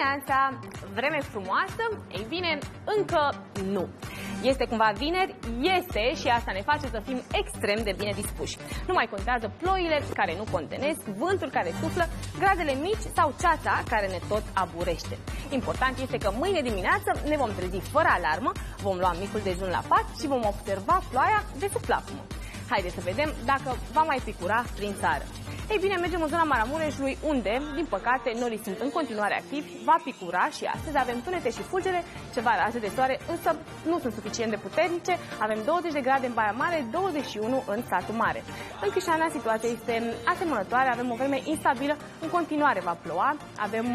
dimineața! Vreme frumoasă? Ei bine, încă nu. Este cumva vineri? Este, și asta ne face să fim extrem de bine dispuși. Nu mai contează ploile care nu contenesc, vântul care suflă, gradele mici sau ceața care ne tot aburește. Important este că mâine dimineață ne vom trezi fără alarmă, vom lua micul dejun la pat și vom observa ploaia de sub plapumă. Haideți să vedem dacă va mai picura prin țară. Ei bine, mergem în zona Maramureșului, unde, din păcate, norii sunt în continuare activi, va picura și astăzi avem tunete și fulgere, ceva raze de soare, însă nu sunt suficient de puternice. Avem 20 de grade în Baia Mare, 21 în Satul Mare. În Chișana situația este asemănătoare, avem o vreme instabilă, în continuare va ploua, avem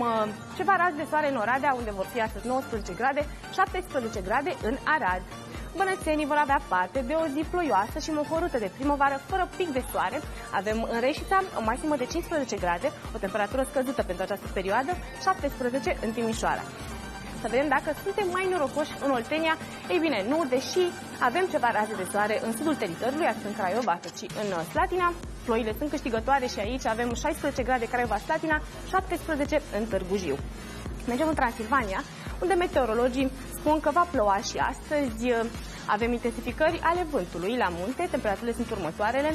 ceva raze de soare în Oradea, unde vor fi astăzi 19 grade, 17 grade în Arad. Bănățenii vor avea parte de o zi ploioasă și mohorâtă de primăvară, fără pic de soare. Avem în Reșița o maximă de 15 grade, o temperatură scăzută pentru această perioadă, 17 în Timișoara. Să vedem dacă suntem mai norocoși în Oltenia. Ei bine, nu, deși avem ceva raze de soare în sudul teritoriului, atât în Craiova cât și în Slatina. Ploile sunt câștigătoare și aici avem 16 grade Craiova-Slatina, 17 în Târgu Jiu. Mergem în Transilvania, unde meteorologii spun că va ploua și astăzi. Avem intensificări ale vântului la munte, temperaturile sunt următoarele.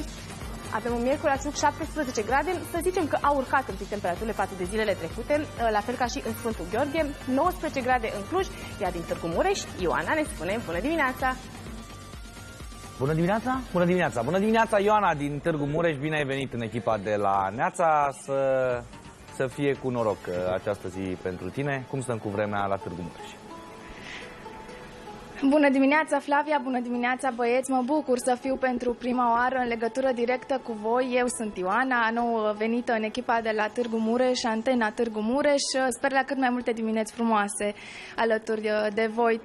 Avem un miercuri la Ciuc 17 grade, să zicem că au urcat un pic temperaturile față de zilele trecute, la fel ca și în Sfântul Gheorghe, 19 grade în Cluj, iar din Târgu Mureș, Ioana ne spune bună dimineața! Bună dimineața! Bună dimineața! Bună dimineața, Ioana din Târgu Mureș, bine ai venit în echipa de la Neața, să fie cu noroc această zi pentru tine. Cum stăm cu vremea la Târgu Mureș? Bună dimineața, Flavia, bună dimineața, băieți, mă bucur să fiu pentru prima oară în legătură directă cu voi. Eu sunt Ioana, nou venită în echipa de la Târgu Mureș, Antena Târgu Mureș. Sper la cât mai multe dimineți frumoase alături de voi.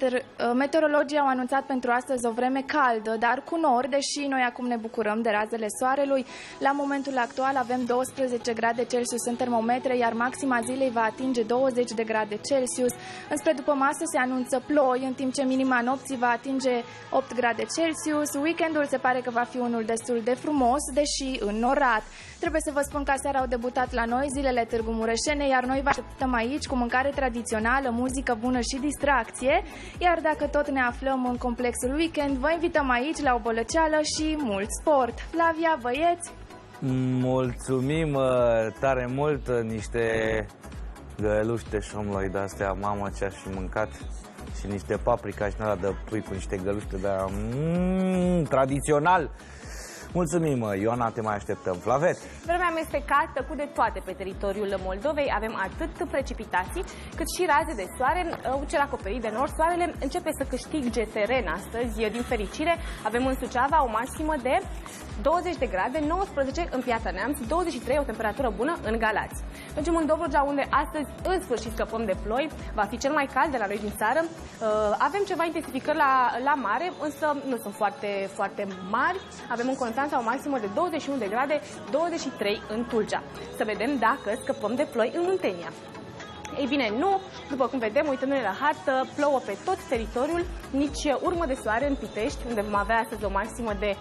Meteorologii au anunțat pentru astăzi o vreme caldă, dar cu nori, deși noi acum ne bucurăm de razele soarelui. La momentul actual avem 12 grade Celsius în termometre, iar maxima zilei va atinge 20 de grade Celsius. Înspre după masă se anunță ploi, în timp ce minima nopții va atinge 8 grade Celsius. Weekendul se pare că va fi unul destul de frumos, deși înnorat. Trebuie să vă spun că aseară au debutat la noi zilele Târgu Mureșene, iar noi vă așteptăm aici cu mâncare tradițională, muzică bună și distracție. Iar dacă tot ne aflăm în complexul Weekend, vă invităm aici la o bălăceală și mult sport. Flavia, băieți! Mulțumim tare mult, niște găluși de șomloi de-astea, mamă, ce-aș fi mâncat. Și niște paprika și nada de pui cu niște găluște de tradițional. Mulțumim, Ioana, te mai așteptăm. Flavet! Vremea amestecată cu de toate pe teritoriul Moldovei. Avem atât precipitații, cât și raze de soare. Cel acoperit de nord, soarele începe să câștige teren astăzi. Din fericire, avem în Suceava o maximă de 20 de grade, 19 în Piața Neamț, 23 o temperatură bună în Galați. Mergem în Dobrogea, unde astăzi în sfârșit scăpăm de ploi. Va fi cel mai cald de la noi din țară. Avem ceva intensificări la mare, însă nu sunt foarte mari. Avem în Constanța o maximă de 21 de grade, 23 în Tulcea. Să vedem dacă scăpăm de ploi în Muntenia. Ei bine, nu, după cum vedem, uitându-ne la hartă, plouă pe tot teritoriul, nici urmă de soare în Pitești, unde vom avea astăzi o maximă de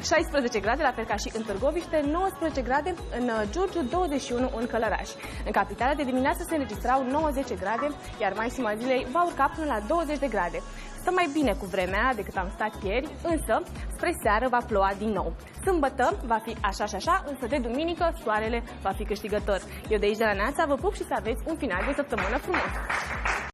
16 grade, la fel ca și în Târgoviște, 19 grade în Giurgiu, 21 în Călăraș. În capitală de dimineață se înregistrau 90 grade, iar maxima zilei va urca până la 20 de grade. Stă mai bine cu vremea decât am stat ieri, însă spre seară va ploua din nou. Sâmbătă va fi așa și așa, însă de duminică soarele va fi câștigător. Eu de aici de la Neața vă pup și să aveți un final de săptămână frumos!